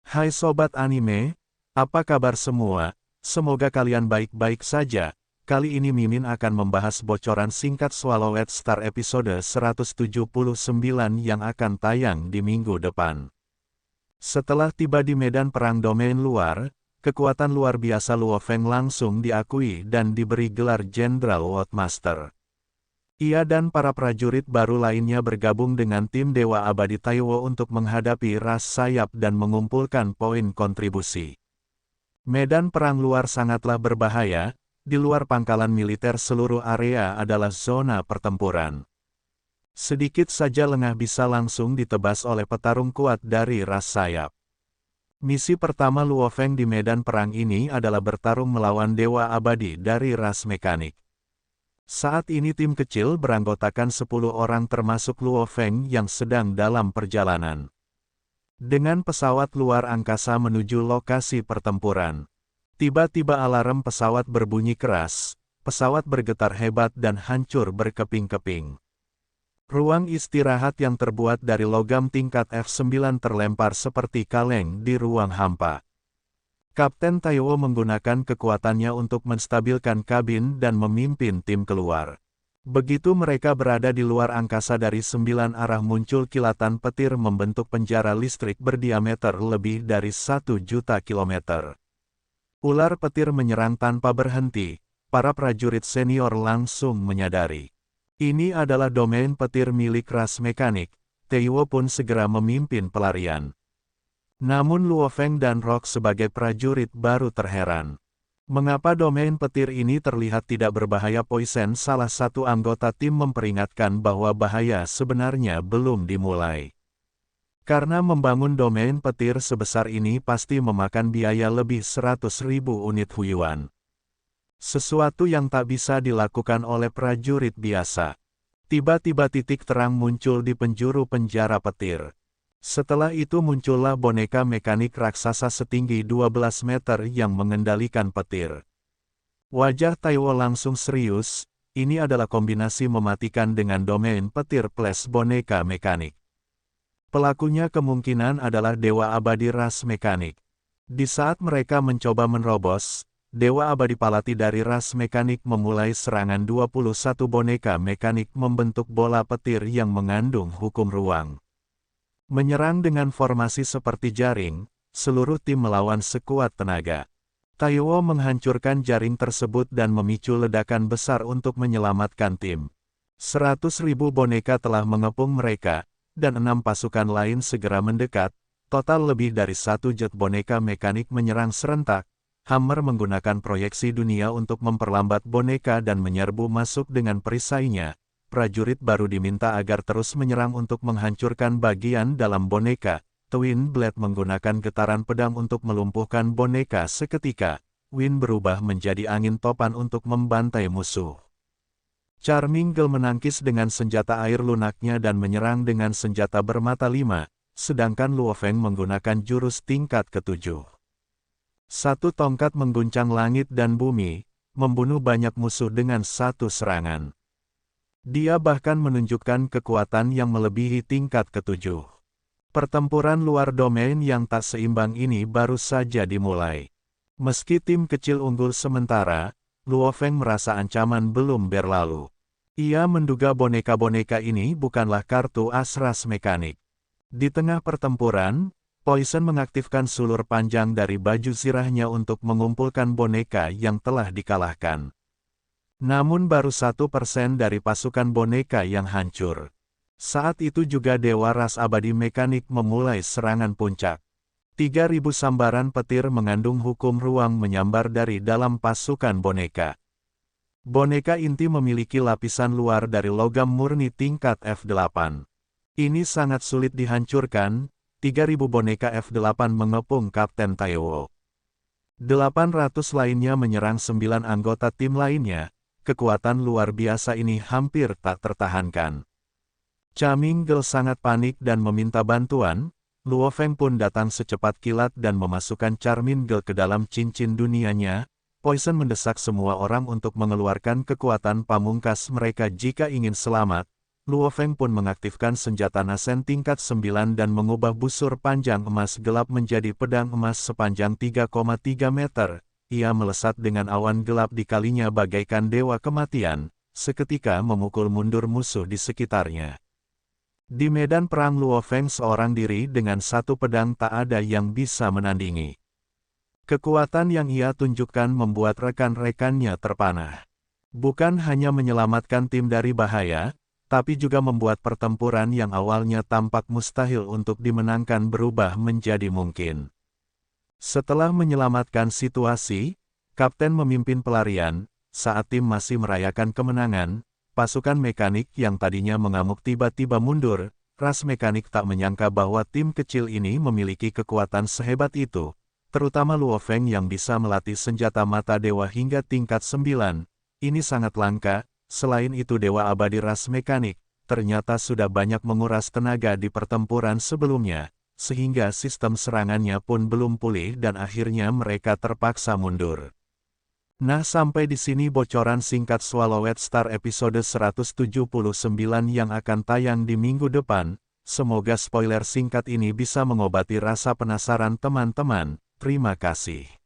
Hai sobat anime, apa kabar semua? Semoga kalian baik-baik saja. Kali ini Mimin akan membahas bocoran singkat Swallowed Star episode 179 yang akan tayang di minggu depan. Setelah tiba di medan perang domain luar, kekuatan luar biasa Luo Feng langsung diakui dan diberi gelar Jenderal World Master. Ia dan para prajurit baru lainnya bergabung dengan tim Dewa Abadi Taiwo untuk menghadapi ras sayap dan mengumpulkan poin kontribusi. Medan perang luar sangatlah berbahaya, di luar pangkalan militer seluruh area adalah zona pertempuran. Sedikit saja lengah bisa langsung ditebas oleh petarung kuat dari ras sayap. Misi pertama Luo Feng di medan perang ini adalah bertarung melawan Dewa Abadi dari ras mekanik. Saat ini tim kecil beranggotakan 10 orang termasuk Luo Feng yang sedang dalam perjalanan. Dengan pesawat luar angkasa menuju lokasi pertempuran. Tiba-tiba alarm pesawat berbunyi keras, pesawat bergetar hebat dan hancur berkeping-keping. Ruang istirahat yang terbuat dari logam tingkat F9 terlempar seperti kaleng di ruang hampa. Kapten Taiwo menggunakan kekuatannya untuk menstabilkan kabin dan memimpin tim keluar. Begitu mereka berada di luar angkasa dari 9 arah muncul kilatan petir membentuk penjara listrik berdiameter lebih dari 1 juta kilometer. Ular petir menyerang tanpa berhenti, para prajurit senior langsung menyadari. Ini adalah domain petir milik ras mekanik, Taiwo pun segera memimpin pelarian. Namun Luo Feng dan Rock sebagai prajurit baru terheran. Mengapa domain petir ini terlihat tidak berbahaya? Poison, salah satu anggota tim, memperingatkan bahwa bahaya sebenarnya belum dimulai. Karena membangun domain petir sebesar ini pasti memakan biaya lebih 100.000 unit Huiyuan. Sesuatu yang tak bisa dilakukan oleh prajurit biasa. Tiba-tiba titik terang muncul di penjuru penjara petir. Setelah itu muncullah boneka mekanik raksasa setinggi 12 meter yang mengendalikan petir. Wajah Taiwo langsung serius, ini adalah kombinasi mematikan dengan domain petir plus boneka mekanik. Pelakunya kemungkinan adalah Dewa Abadi ras mekanik. Di saat mereka mencoba menerobos, Dewa Abadi Palati dari ras mekanik memulai serangan. 21 boneka mekanik membentuk bola petir yang mengandung hukum ruang. Menyerang dengan formasi seperti jaring, seluruh tim melawan sekuat tenaga. Taiwo menghancurkan jaring tersebut dan memicu ledakan besar untuk menyelamatkan tim. 100.000 boneka telah mengepung mereka, dan 6 pasukan lain segera mendekat. Total lebih dari 1 jet boneka mekanik menyerang serentak. Hammer menggunakan proyeksi dunia untuk memperlambat boneka dan menyerbu masuk dengan perisainya. Prajurit baru diminta agar terus menyerang untuk menghancurkan bagian dalam boneka. Twin Blade menggunakan getaran pedang untuk melumpuhkan boneka seketika. Wind berubah menjadi angin topan untuk membantai musuh. Charming Girl menangkis dengan senjata air lunaknya dan menyerang dengan senjata bermata 5, sedangkan Luo Feng menggunakan jurus tingkat ke-7. Satu tongkat mengguncang langit dan bumi, membunuh banyak musuh dengan satu serangan. Dia bahkan menunjukkan kekuatan yang melebihi tingkat ke-7. Pertempuran luar domain yang tak seimbang ini baru saja dimulai. Meski tim kecil unggul sementara, Luo Feng merasa ancaman belum berlalu. Ia menduga boneka-boneka ini bukanlah kartu as ras mekanik. Di tengah pertempuran, Poison mengaktifkan sulur panjang dari baju zirahnya untuk mengumpulkan boneka yang telah dikalahkan. Namun baru 1% dari pasukan boneka yang hancur. Saat itu juga Dewa Ras Abadi Mekanik memulai serangan puncak. 3.000 sambaran petir mengandung hukum ruang menyambar dari dalam pasukan boneka. Boneka inti memiliki lapisan luar dari logam murni tingkat F8. Ini sangat sulit dihancurkan. 3.000 boneka F8 mengepung Kapten Taiwo. 800 lainnya menyerang 9 anggota tim lainnya. Kekuatan luar biasa ini hampir tak tertahankan. Charming Girl sangat panik dan meminta bantuan. Luo Feng pun datang secepat kilat dan memasukkan Charming Girl ke dalam cincin dunianya. Poison mendesak semua orang untuk mengeluarkan kekuatan pamungkas mereka jika ingin selamat. Luo Feng pun mengaktifkan senjata Nasen tingkat 9 dan mengubah busur panjang emas gelap menjadi pedang emas sepanjang 3,3 meter. Ia melesat dengan awan gelap di kalinya bagaikan dewa kematian, seketika memukul mundur musuh di sekitarnya. Di medan perang Luo Feng seorang diri dengan satu pedang tak ada yang bisa menandingi. Kekuatan yang ia tunjukkan membuat rekan-rekannya terpanah. Bukan hanya menyelamatkan tim dari bahaya, tapi juga membuat pertempuran yang awalnya tampak mustahil untuk dimenangkan berubah menjadi mungkin. Setelah menyelamatkan situasi, Kapten memimpin pelarian. Saat tim masih merayakan kemenangan, pasukan mekanik yang tadinya mengamuk tiba-tiba mundur. Ras mekanik tak menyangka bahwa tim kecil ini memiliki kekuatan sehebat itu, terutama Luo Feng yang bisa melatih senjata mata dewa hingga tingkat 9. Ini sangat langka. Selain itu Dewa Abadi ras mekanik, ternyata sudah banyak menguras tenaga di pertempuran sebelumnya, sehingga sistem serangannya pun belum pulih dan akhirnya mereka terpaksa mundur. Nah, sampai di sini bocoran singkat Swallowed Star episode 179 yang akan tayang di minggu depan. Semoga spoiler singkat ini bisa mengobati rasa penasaran teman-teman. Terima kasih.